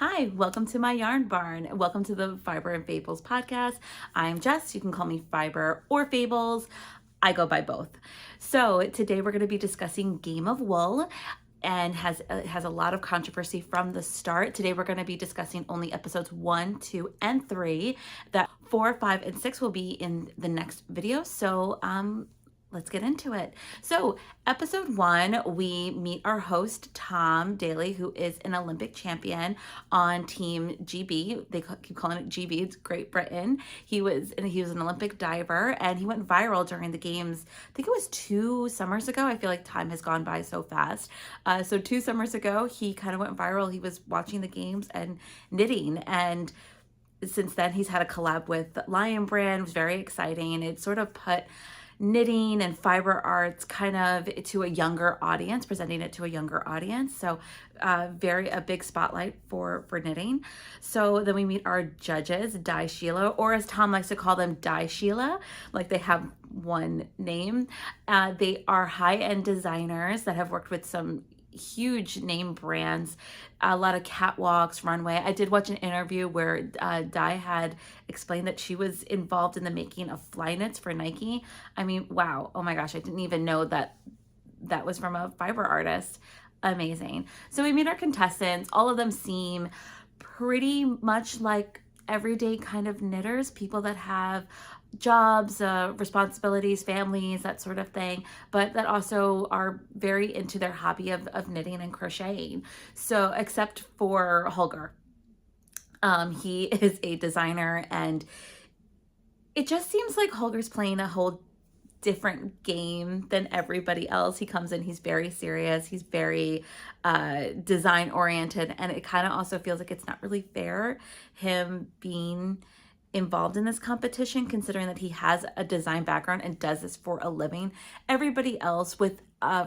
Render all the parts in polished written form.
Hi, welcome to my yarn barn. Welcome to the Fiber and Fables podcast. I'm Jess. You can call me Fiber or Fables. I go by both. So today we're going to be discussing Game of Wool and has a lot of controversy from the start. Today we're going to be discussing only episodes 1, 2, and 3. That 4, 5, and 6 will be in the next video. So let's get into it. So episode 1, we meet our host, Tom Daly, who is an Olympic champion on Team GB. They keep calling it GB. It's Great Britain. He was an Olympic diver, and he went viral during the games. I think it was 2 summers ago. I feel like time has gone by so fast. So 2 summers ago, he kind of went viral. He was watching the games and knitting, and since then he's had a collab with Lion Brand. It was very exciting. It sort of put knitting and fiber arts kind of to a younger audience, presenting it to a younger audience. So a big spotlight for knitting. So then we meet our judges, Di Sheila, or as Tom likes to call them, Di Sheila, like they have one name. They are high-end designers that have worked with some huge name brands, a lot of catwalks, runway. I did watch an interview where Di had explained that she was involved in the making of Flyknits for Nike. I mean, wow. Oh my gosh, I didn't even know that was from a fiber artist. Amazing. So we meet our contestants. All of them seem pretty much like everyday kind of knitters, people that have jobs, responsibilities, families, that sort of thing, but that also are very into their hobby of knitting and crocheting. So except for Holger, he is a designer, and it just seems like Holger's playing a whole different game than everybody else. He comes in, he's very serious, he's very design oriented, and it kind of also feels like it's not really fair him being involved in this competition, considering that he has a design background and does this for a living. Everybody else, with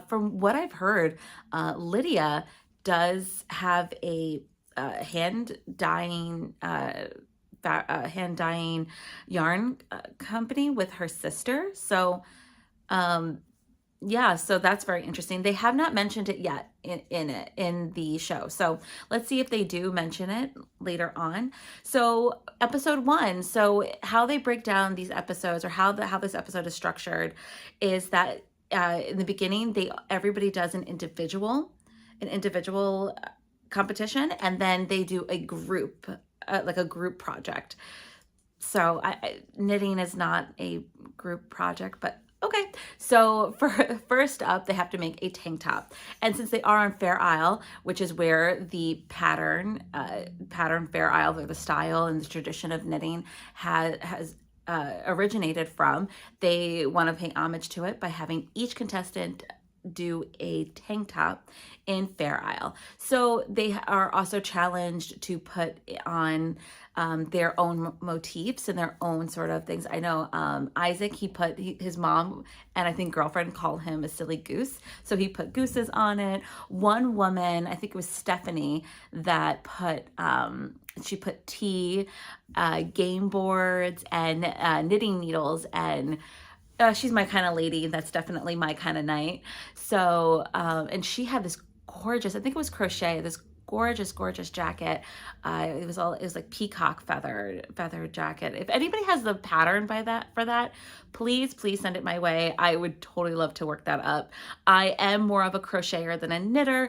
from what I've heard, Lydia does have a hand dyeing yarn company with her sister. So yeah, so that's very interesting. They have not mentioned it yet in the show. So let's see if they do mention it later on. So episode 1, so how they break down these episodes, or how this episode is structured, is that in the beginning everybody does an individual competition, and then they do a group, like a group project. So knitting is not a group project, but okay. So first up, they have to make a tank top. And since they are on Fair Isle, which is where the pattern Fair Isle, or the style and the tradition of knitting has originated from, they want to pay homage to it by having each contestant do a tank top in Fair Isle. So they are also challenged to put on their own motifs and their own sort of things. I know Isaac, his mom and I think girlfriend call him a silly goose, so he put gooses on it. One woman, I think it was Stephanie, that put she put tea, game boards, and knitting needles, and she's my kind of lady. That's definitely my kind of night. So, and she had this gorgeous, I think it was crochet, this gorgeous jacket. It was like peacock feather jacket. If anybody has the pattern for that, please send it my way. I would totally love to work that up. I am more of a crocheter than a knitter.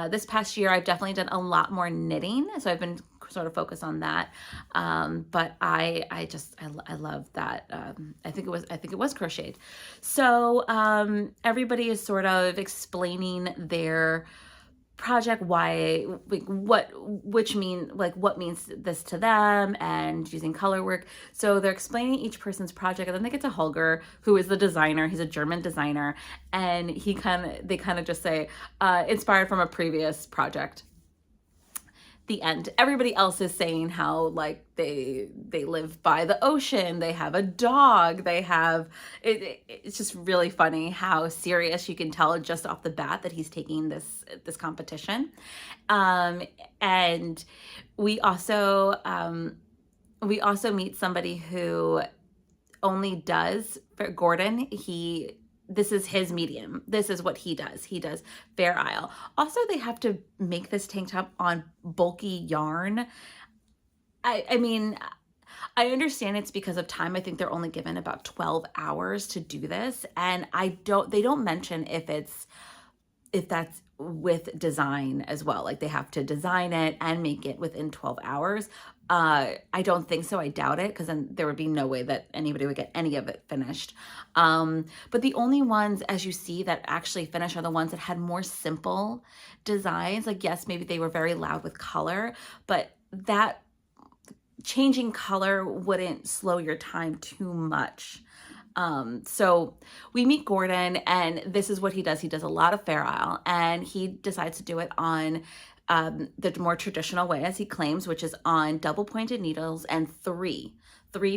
This past year, I've definitely done a lot more knitting, so I've been sort of focus on that, but I love that. I think it was crocheted. So everybody is sort of explaining their project, why, like what means this to them, and using color work. So they're explaining each person's project, and then they get to Holger, who is the designer. He's a German designer, and they kind of just say inspired from a previous project. The end. Everybody else is saying how like they live by the ocean, they have a dog, they have it's just really funny how serious you can tell just off the bat that he's taking this competition. And we also meet somebody who only does, for Gordon, he this is his medium. This is what he does. He does Fair Isle. Also, they have to make this tank top on bulky yarn. I mean, I understand it's because of time. I think they're only given about 12 hours to do this. And they don't mention if that's with design as well. Like they have to design it and make it within 12 hours. I don't think so. I doubt it, because then there would be no way that anybody would get any of it finished. But the only ones, as you see, that actually finish are the ones that had more simple designs. Like, yes, maybe they were very loud with color, but that changing color wouldn't slow your time too much. So we meet Gordon, and this is what he does. He does a lot of Fair Isle, and he decides to do it on the more traditional way, as he claims, which is on double pointed needles and three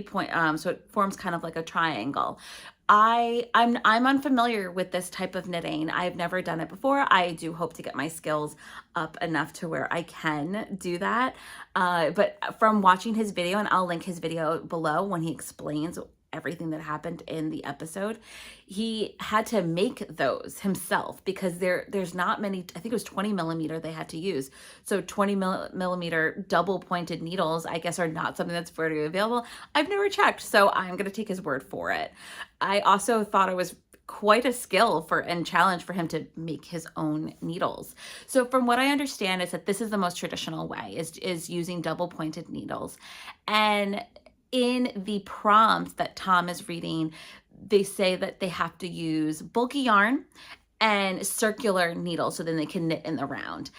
point, so it forms kind of like a triangle. I'm unfamiliar with this type of knitting. I've never done it before. I do hope to get my skills up enough to where I can do that. But from watching his video, and I'll link his video below when he explains everything that happened in the episode, he had to make those himself because there's not many. I think it was 20 millimeter they had to use. So 20 millimeter double pointed needles, I guess, are not something that's readily available. I've never checked, so I'm going to take his word for it. I also thought it was quite a skill and challenge for him to make his own needles. So from what I understand is that this is the most traditional way, is using double pointed needles. And in the prompt that Tom is reading, they say that they have to use bulky yarn and circular needles so then they can knit in the round.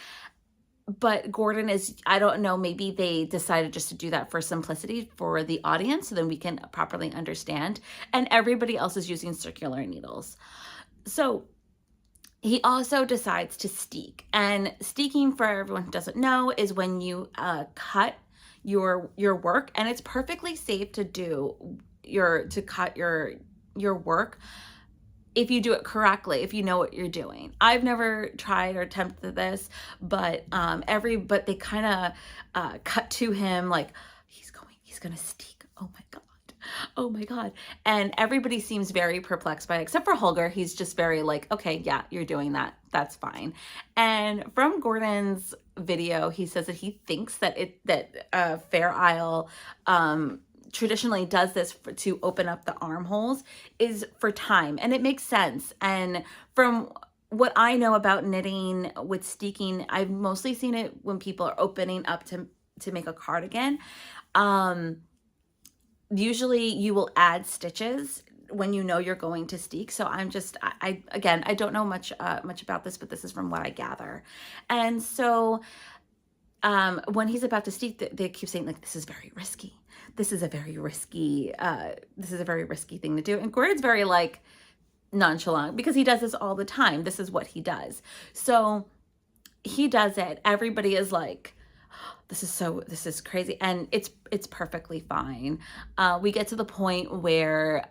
But Gordon I don't know, maybe they decided just to do that for simplicity for the audience so then we can properly understand. And everybody else is using circular needles. So he also decides to steek. And steeking, for everyone who doesn't know, is when you cut your work, and it's perfectly safe to cut your work if you do it correctly, if you know what you're doing. I've never tried or attempted this, but they kind of cut to him like he's gonna steek. Oh my God. And everybody seems very perplexed by it, except for Holger. He's just very like, okay, yeah, you're doing that. That's fine. And from Gordon's video, he says that he thinks that Fair Isle traditionally does this to open up the armholes is for time. And it makes sense. And from what I know about knitting with steeking, I've mostly seen it when people are opening up to make a cardigan. Usually you will add stitches when you know you're going to steek. So I don't know much about this, but this is from what I gather. And so when he's about to steek, they keep saying like, this is very risky. This is a very risky thing to do. And Gordon's very like nonchalant because he does this all the time. This is what he does. So he does it. Everybody is like, this is crazy, and it's perfectly fine. We get to the point where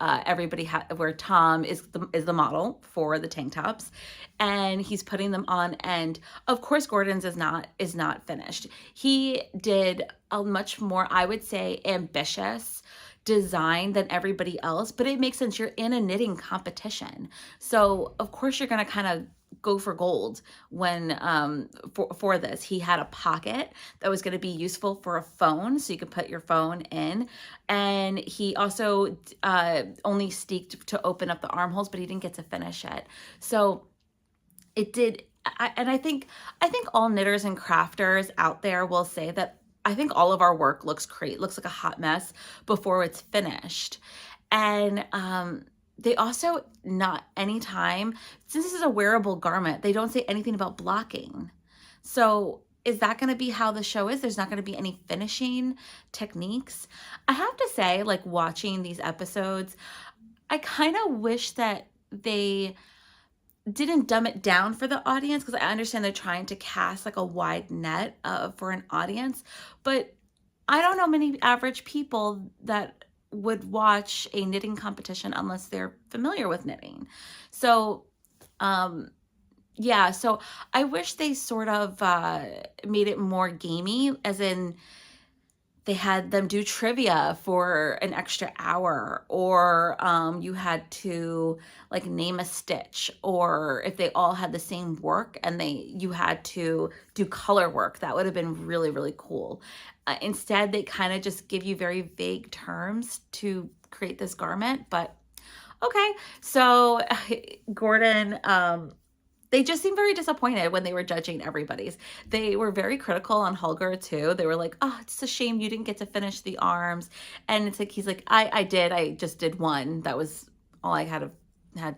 where Tom is the model for the tank tops, and he's putting them on. And of course, Gordon's is not finished. He did a much more, I would say, ambitious design than everybody else, but it makes sense. You're in a knitting competition, so of course you're gonna kind of go for gold when for this. He had a pocket that was going to be useful for a phone, so you could put your phone in. And he also only steeked to open up the armholes, but he didn't get to finish it. So it did. I think all knitters and crafters out there will say that I think all of our work looks like a hot mess before it's finished. And they also, not anytime, since this is a wearable garment, they don't say anything about blocking. So is that going to be how the show is? There's not going to be any finishing techniques. I have to say, like, watching these episodes, I kind of wish that they didn't dumb it down for the audience, because I understand they're trying to cast like a wide net for an audience, but I don't know many average people that would watch a knitting competition unless they're familiar with knitting. So yeah, so I wish they sort of made it more gamey, as in they had them do trivia for an extra hour, or you had to like name a stitch, or if they all had the same work and you had to do color work. That would have been really, really cool. Instead, they kind of just give you very vague terms to create this garment. But okay, so Gordon, they just seemed very disappointed when they were judging everybody's. They were very critical on Holger too. They were like, "Oh, it's a shame you didn't get to finish the arms." And it's like he's like, "I did. I just did one. That was all I had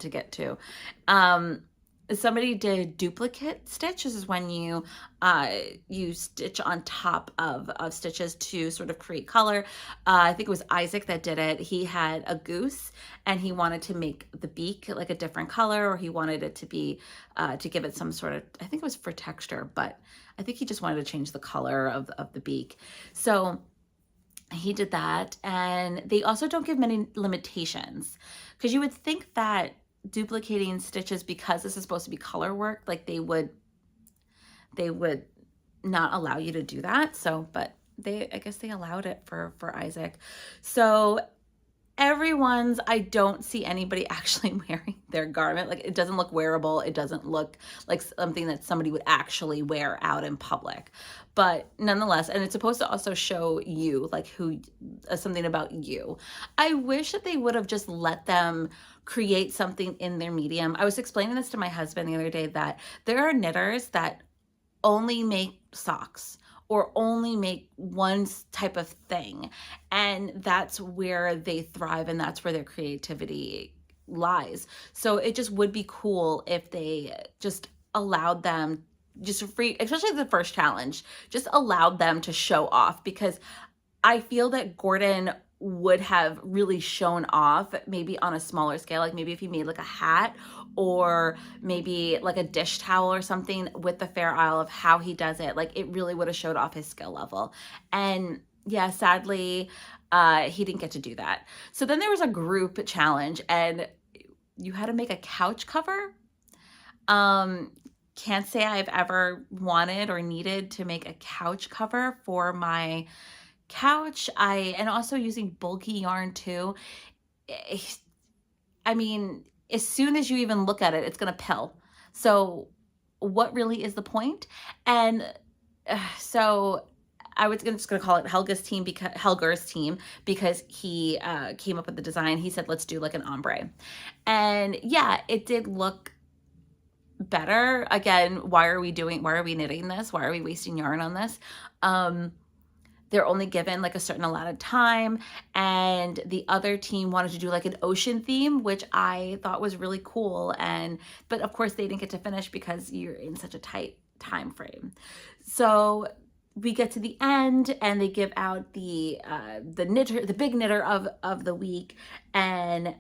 to get to." Somebody did duplicate stitch. This is when you stitch on top of stitches to sort of create color. I think it was Isaac that did it. He had a goose and he wanted to make the beak like a different color, or he wanted it to be to give it some sort of, I think it was for texture, but I think he just wanted to change the color of the beak. So he did that. And they also don't give many limitations, because you would think that duplicating stitches, because this is supposed to be color work, like they would not allow you to do that. So, but I guess they allowed it for Isaac. So I don't see anybody actually wearing their garment. Like, it doesn't look wearable. It doesn't look like something that somebody would actually wear out in public. But nonetheless, and it's supposed to also show you, like, something about you. I wish that they would have just let them create something in their medium. I was explaining this to my husband the other day, that there are knitters that only make socks or only make one type of thing, and that's where they thrive and that's where their creativity lies. So it just would be cool if they just allowed them, just free, especially the first challenge, just allowed them to show off, because I feel that Gordon would have really shown off maybe on a smaller scale. Like maybe if he made like a hat, or maybe like a dish towel or something with the Fair Isle of how he does it. Like it really would have showed off his skill level. And yeah, sadly, he didn't get to do that. So then there was a group challenge and you had to make a couch cover. Can't say I've ever wanted or needed to make a couch cover for my couch. And also using bulky yarn too. I mean, as soon as you even look at it, it's going to pill. So what really is the point? And so I was just going to call it Helga's team, because he came up with the design. He said, let's do like an ombre. And yeah, it did look better. Again, why are we knitting this? Why are we wasting yarn on this? They're only given like a certain amount of time, and the other team wanted to do like an ocean theme, which I thought was really cool. But of course they didn't get to finish because you're in such a tight time frame. So we get to the end and they give out the big knitter of the week, and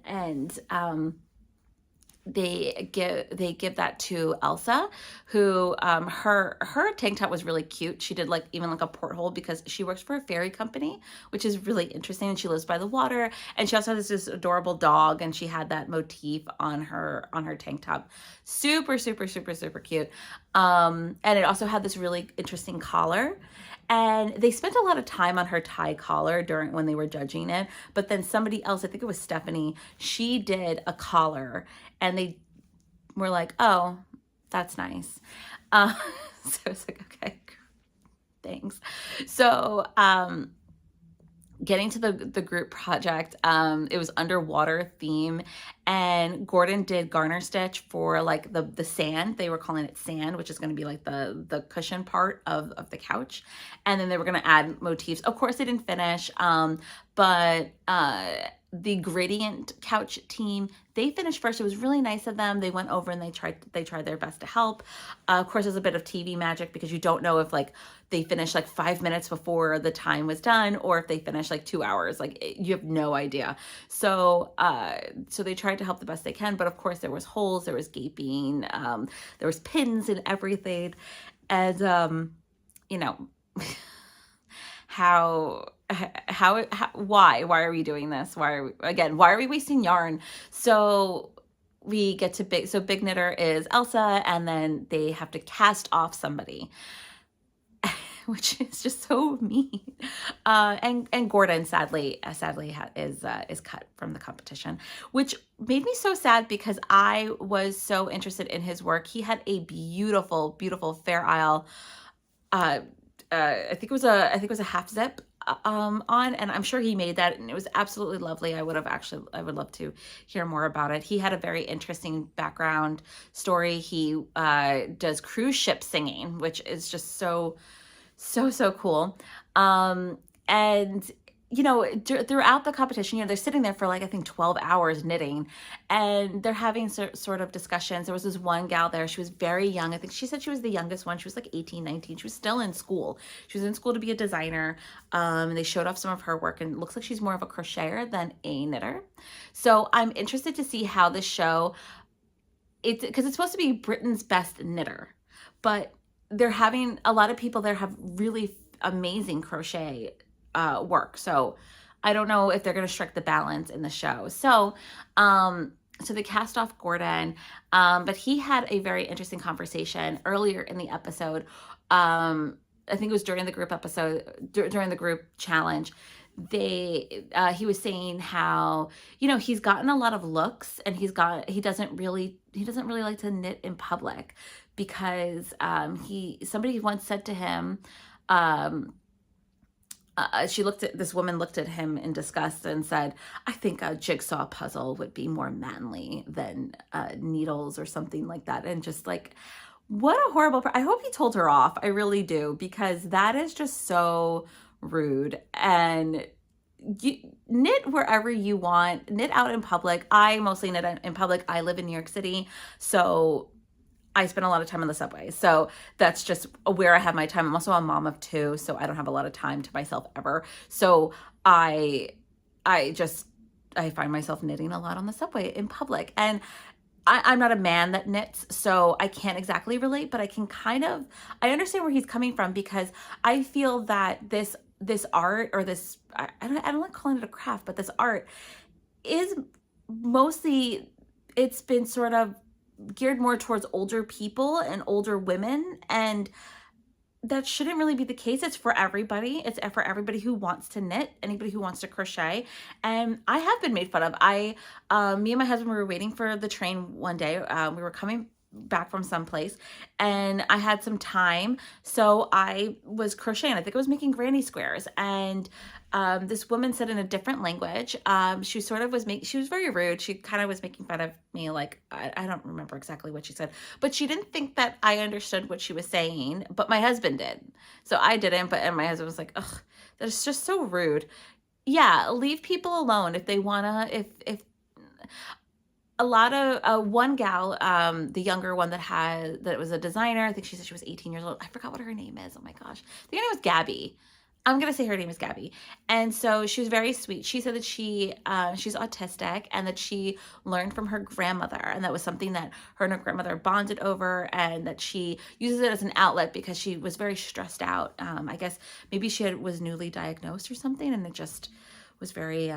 they give that to Elsa, who her tank top was really cute. She did like even like a porthole, because she works for a ferry company, which is really interesting, and she lives by the water, and she also has this adorable dog, and she had that motif on her tank top. Super, super, super, super cute. And it also had this really interesting collar. And they spent a lot of time on her tie collar when they were judging it. But then somebody else, I think it was Stephanie, she did a collar, and they were like, oh, that's nice. So it's like, okay, thanks. So getting to the group project, it was underwater theme, and Gordon did garter stitch for like the sand. They were calling it sand, which is going to be like the cushion part of the couch, and then they were going to add motifs. Of course they didn't finish, but the gradient couch team, they finished first. It was really nice of them. They went over and they tried their best to help. Of course, there's a bit of TV magic, because you don't know if like they finished like 5 minutes before the time was done, or if they finished like 2 hours. Like you have no idea. So they tried to help the best they can, but of course there was holes, there was gaping, there was pins and everything, and you know. Why are we doing this? Why are we wasting yarn? So we get to big knitter is Elsa, and then they have to cast off somebody. which is just so mean. And Gordon sadly is cut from the competition, which made me so sad because I was so interested in his work. He had a beautiful, beautiful Fair Isle. I think it was a half zip on, and I'm sure he made that, and it was absolutely lovely. I would love to hear more about it. He had a very interesting background story. He does cruise ship singing, which is just so cool. And throughout the competition, they're sitting there for like, I think 12 hours knitting, and they're having sort of discussions. There was this one gal there. She was very young. I think she said she was the youngest one. She was like 18, 19. She was still in school. She was in school to be a designer. And they showed off some of her work, and it looks like she's more of a crocheter than a knitter. So I'm interested to see how this show, because it's supposed to be Britain's best knitter, but they're having a lot of people there have really amazing crochet work. So I don't know if they're going to strike the balance in the show. So they cast off Gordon, but he had a very interesting conversation earlier in the episode. I think it was during the group episode, during the group challenge. He was saying how, he's gotten a lot of looks, and he doesn't really like to knit in public because somebody once said to him, this woman looked at him in disgust and said, I think a jigsaw puzzle would be more manly than needles or something like that. And just like, what a horrible, I hope he told her off. I really do, because that is just so rude. And knit wherever you want, knit out in public. I mostly knit in public. I live in New York City, so I spend a lot of time on the subway. So that's just where I have my time. I'm also a mom of 2, so I don't have a lot of time to myself ever. So I find myself knitting a lot on the subway in public. And I'm not a man that knits, so I can't exactly relate, but I understand where he's coming from, because I feel that this art, or this, I don't like calling it a craft, but this art is mostly, it's been sort of geared more towards older people and older women, and that shouldn't really be the case. It's for everybody. It's for everybody who wants to knit, anybody who wants to crochet. And I have been made fun of. Me and my husband were waiting for the train one day. We were coming back from someplace, and I had some time, so I was crocheting. I think I was making granny squares, and this woman said in a different language, she was very rude. She kind of was making fun of me, like, I don't remember exactly what she said, but she didn't think that I understood what she was saying, but my husband did. So I didn't, and my husband was like, ugh, that's just so rude. Yeah, leave people alone if they wanna, if a lot of one gal, the younger one that was a designer, I think she said she was 18 years old. I forgot what her name is. Oh my gosh. I think her name was Gabby. I'm going to say her name is Gabby. And so she was very sweet. She said that she's autistic, and that she learned from her grandmother, and that was something that her and her grandmother bonded over, and that she uses it as an outlet because she was very stressed out. I guess maybe she was newly diagnosed or something, and it just was very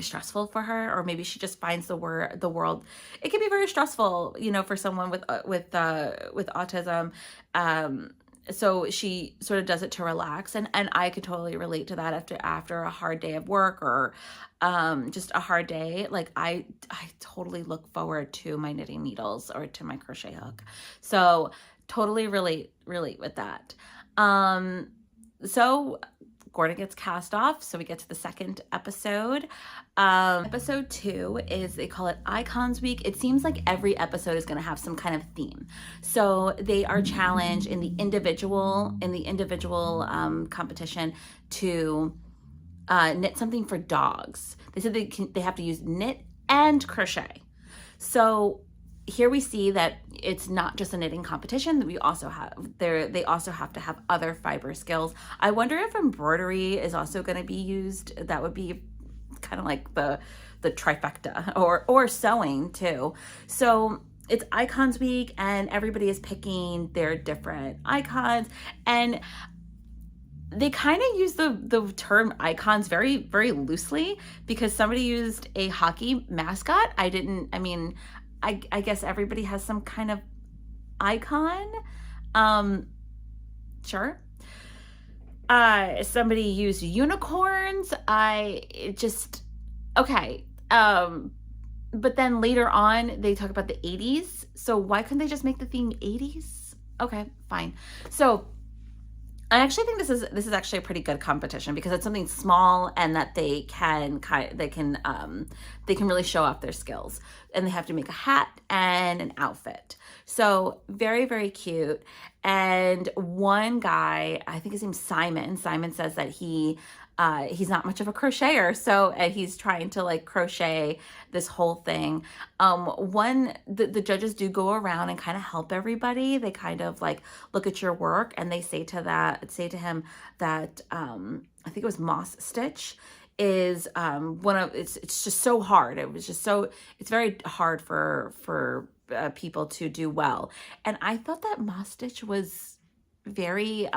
stressful for her, or maybe she just finds the world, it can be very stressful, for someone with autism. So she sort of does it to relax, and I could totally relate to that after a hard day of work, or just a hard day. Like I totally look forward to my knitting needles or to my crochet hook. So totally relate with that. So Gordon gets cast off, so we get to the second episode. Episode 2 is, they call it Icons Week. It seems like every episode is going to have some kind of theme. So they are challenged in the individual competition to knit something for dogs. They said they have to use knit and crochet. So here we see that it's not just a knitting competition. They also have to have other fiber skills. I wonder if embroidery is also going to be used. That would be kind of like the trifecta, or sewing too. So it's Icons Week, and everybody is picking their different icons, and they kind of use the term icons very, very loosely, because somebody used a hockey mascot. I guess everybody has some kind of icon. sure. Somebody used unicorns. Okay. But then later on, they talk about the 80s. So why couldn't they just make the theme 80s? Okay, fine. So I actually think this is actually a pretty good competition because it's something small and that they can really show off their skills, and they have to make a hat and an outfit. So very, very cute. And one guy, I think his name's Simon. Simon says that he's not much of a crocheter, so he's trying to like crochet this whole thing. The judges do go around and kind of help everybody. They kind of like look at your work, and they say to him that I think it was moss stitch is it's just so hard. It's very hard for people to do well. And I thought that moss stitch was very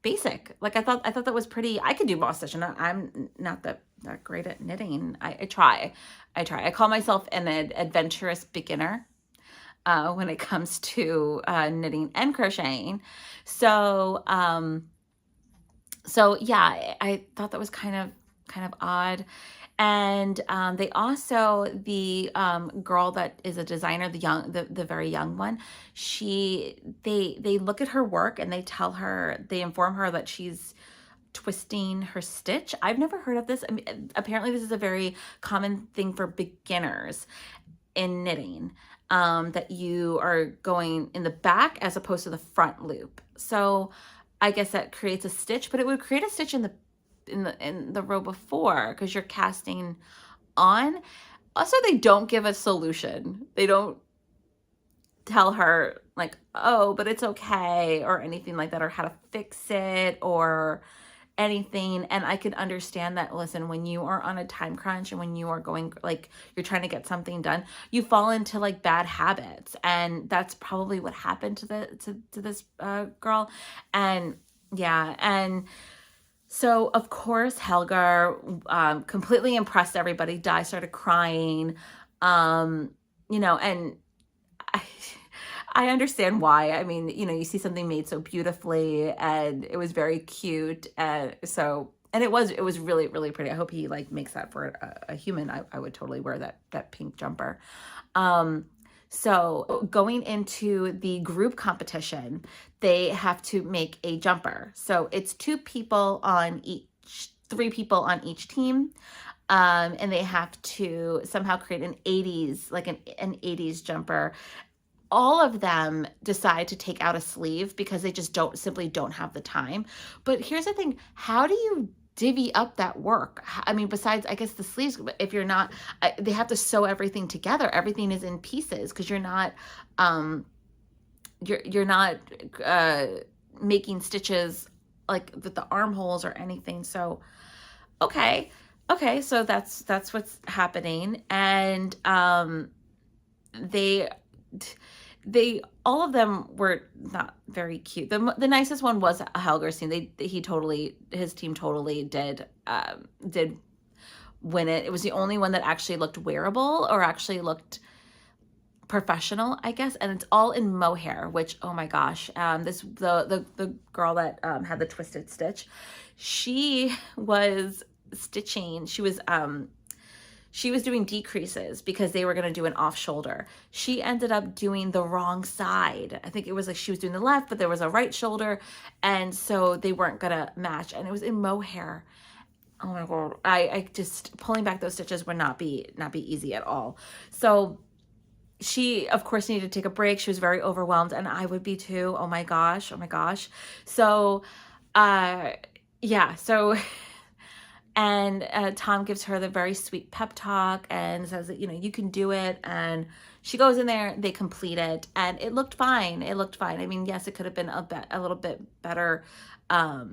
basic. Like I thought that was pretty. I could do moss stitch, and I'm not that great at knitting. I try. I call myself an adventurous beginner when it comes to knitting and crocheting. So yeah, I thought that was kind of odd. And they also, the girl that is a designer, the very young one, they look at her work and they inform her that she's twisting her stitch. I've never heard of this. I mean, apparently this is a very common thing for beginners in knitting, that you are going in the back as opposed to the front loop. So I guess that creates a stitch, but it would create a stitch in the row before because you're casting on. Also, they don't give a solution. They don't tell her like, oh, but it's okay, or anything like that, or how to fix it or anything. And I could understand that. Listen, when you are on a time crunch and when you are going, like, you're trying to get something done, you fall into like bad habits, and that's probably what happened to this girl. And yeah, and so of course Helga completely impressed everybody. Di started crying, and I, I understand why. I mean, you see something made so beautifully, and it was very cute. And it was really, really pretty. I hope he like makes that for a human. I would totally wear that pink jumper. So going into the group competition, they have to make a jumper. So it's 3 people on each team. And they have to somehow create an 80s, like an 80s jumper. All of them decide to take out a sleeve because they just simply don't have the time. But here's the thing, how do you divvy up that work? I mean, besides, I guess, the sleeves, if you're not, they have to sew everything together. Everything is in pieces because you're not making stitches like with the armholes or anything. So, okay, so that's what's happening. And they all of them were not very cute. The nicest one was Helga's team. His team totally did win it. It was the only one that actually looked wearable or actually looked professional, I guess. And it's all in mohair, which, oh my gosh, the girl that had the twisted stitch, she was stitching. She was doing decreases because they were going to do an off shoulder. She ended up doing the wrong side. I think it was like she was doing the left, but there was a right shoulder. And so they weren't going to match. And it was in mohair. Oh my God. I just, pulling back those stitches would not be easy at all. So she, of course, needed to take a break. She was very overwhelmed, and I would be too. Oh my gosh. So, yeah. So... And Tom gives her the very sweet pep talk and says that, you can do it. And she goes in there, they complete it, and it looked fine. I mean, yes, it could have been a little bit better, a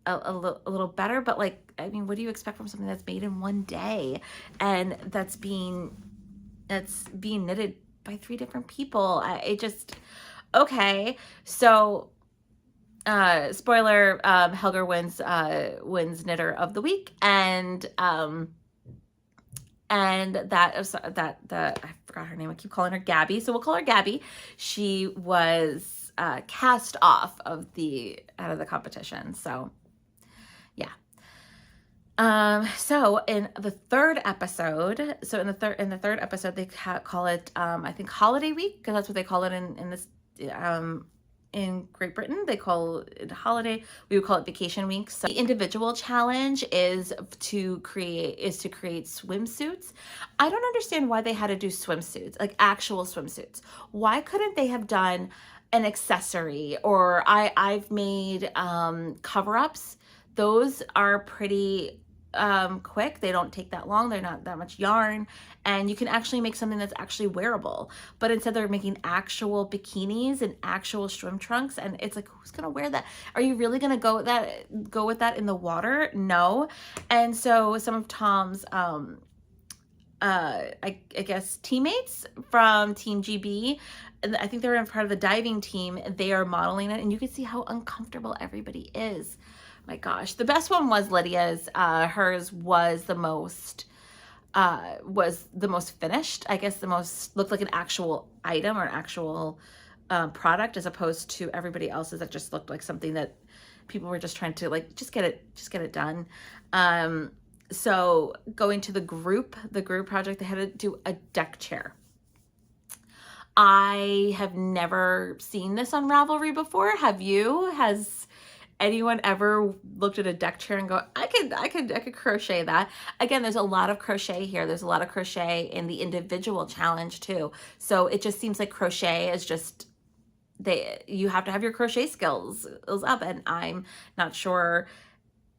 little better, but like, I mean, what do you expect from something that's made in one day and that's being knitted by 3 different people? Okay. So, spoiler, Helga wins Knitter of the Week, and I forgot her name. I keep calling her Gabby, so we'll call her Gabby. She was cast off of the out of the competition. So yeah. So in the third episode, in the third episode, they call it, I think Holiday Week, because that's what they call it in this, in Great Britain. They call it holiday. We would call it vacation week. So the individual challenge is to create swimsuits. I don't understand why they had to do swimsuits, like actual swimsuits. Why couldn't they have done an accessory? Or I've made cover-ups. Those are pretty quick. They don't take that long. They're not that much yarn, and you can actually make something that's actually wearable. But instead they're making actual bikinis and actual swim trunks, and it's like, who's gonna wear that? Are you really gonna go with that in the water? No. And so some of Tom's I guess teammates from Team GB, I think they're in part of the diving team, they are modeling it, and you can see how uncomfortable everybody is. My gosh, the best one was Lydia's. Hers was the most finished. I guess the most looked like an actual item or an actual product, as opposed to everybody else's that just looked like something that people were just trying to like just get it done. So going to the group project, they had to do a deck chair. I have never seen this on Ravelry before. Have you? Has anyone ever looked at a deck chair and go, I could crochet that? Again, there's a lot of crochet here. There's a lot of crochet in the individual challenge too. So it just seems like crochet is just, you have to have your crochet skills up, and I'm not sure.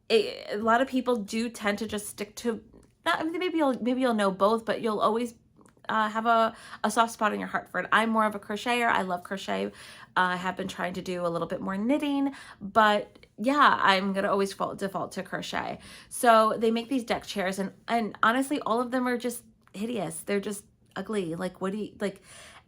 A lot of people do tend to just stick to, maybe you'll know both, but you'll always have a soft spot in your heart for it. I'm more of a crocheter. I love crochet. I have been trying to do a little bit more knitting, but yeah, I'm gonna always default to crochet. So they make these deck chairs, and honestly, all of them are just hideous. They're just ugly. Like, what do you like?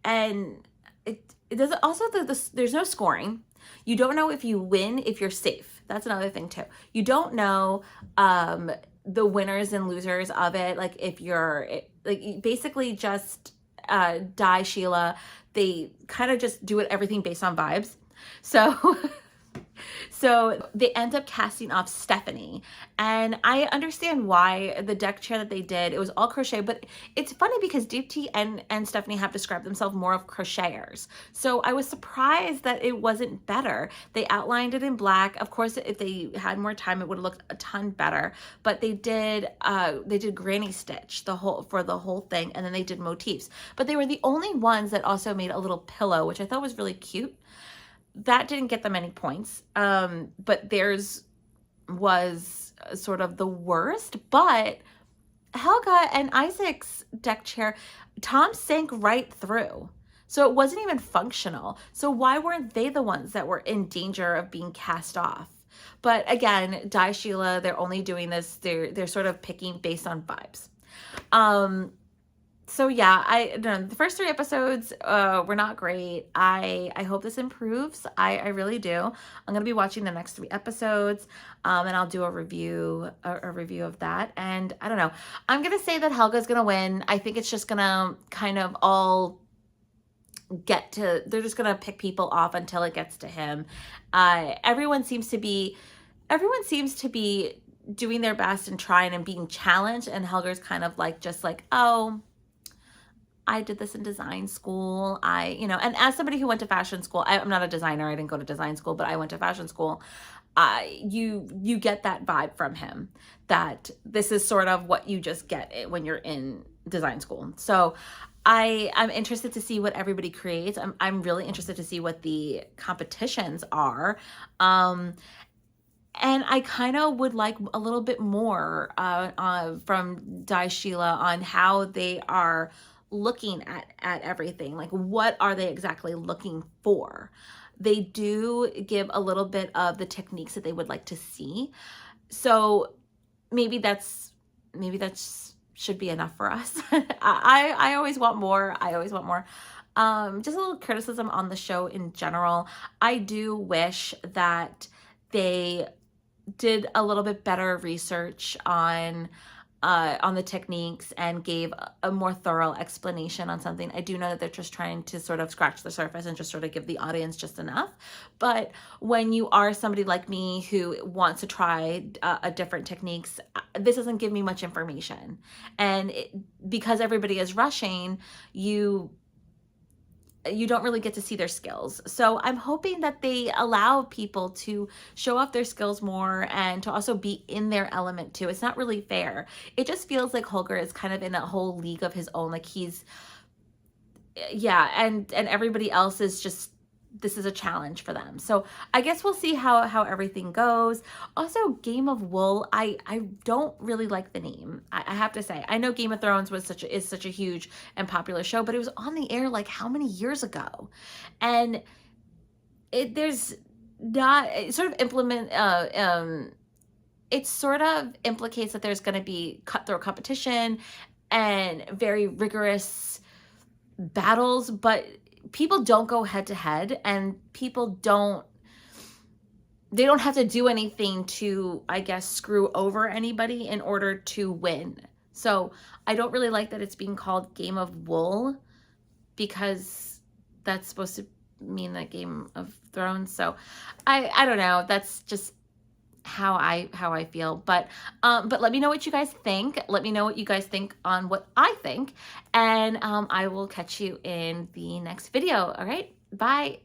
And it doesn't. Also, there's no scoring. You don't know if you win, if you're safe. That's another thing too. You don't know the winners and losers of it. Like, if you're like basically just Di, Sheila, they kind of just do everything based on vibes. So so they end up casting off Stephanie, and I understand why. The deck chair that they did, it was all crochet, but it's funny because Deepti and Stephanie have described themselves more of crocheters. So I was surprised that it wasn't better. They outlined it in black. Of course, if they had more time, it would have looked a ton better, but they did granny stitch for the whole thing, and then they did motifs. But they were the only ones that also made a little pillow, which I thought was really cute. That didn't get them any points, but theirs was sort of the worst. But Helga and Isaac's deck chair, Tom sank right through. So it wasn't even functional. So why weren't they the ones that were in danger of being cast off? But again, Di, Sheila, they're only doing this, they're sort of picking based on vibes. So yeah, I don't know, the first 3 episodes were not great. I hope this improves. I really do. I'm gonna be watching the next 3 episodes, and I'll do a review of that. And I don't know, I'm gonna say that Helga's gonna win. I think it's just gonna kind of all they're just gonna pick people off until it gets to him. Everyone seems to be doing their best and trying and being challenged, and Helga's kind of like, just like, oh, I did this in design school. And as somebody who went to fashion school, I'm not a designer. I didn't go to design school, but I went to fashion school. You get that vibe from him, that this is sort of what you just get when you're in design school. So I'm interested to see what everybody creates. I'm really interested to see what the competitions are. And I kind of would like a little bit more from Di, Sheila, on how they are looking at everything. Like, what are they exactly looking for? They do give a little bit of the techniques that they would like to see. So maybe that's should be enough for us. I always want more. Just a little criticism on the show in general. I do wish that they did a little bit better research on on the techniques and gave a more thorough explanation on something. I do know that they're just trying to sort of scratch the surface and just sort of give the audience just enough. But when you are somebody like me who wants to try different techniques, this doesn't give me much information. And because everybody is rushing, you don't really get to see their skills. So I'm hoping that they allow people to show off their skills more and to also be in their element too. It's not really fair. It just feels like Holger is kind of in a whole league of his own. Like and everybody else is just, this is a challenge for them. So I guess we'll see how everything goes. Also, Game of Wool, I don't really like the name. I have to say, I know Game of Thrones is such a huge and popular show, but it was on the air like how many years ago? And it sort of implicates that there's going to be cutthroat competition and very rigorous battles, but people don't go head to head, and people don't have to do anything to, I guess, screw over anybody in order to win. So I don't really like that it's being called Game of Wool, because that's supposed to mean that Game of Thrones. So I don't know. That's just how I feel. But let me know what you guys think. Let me know what you guys think on what I think, and I will catch you in the next video. All right, bye.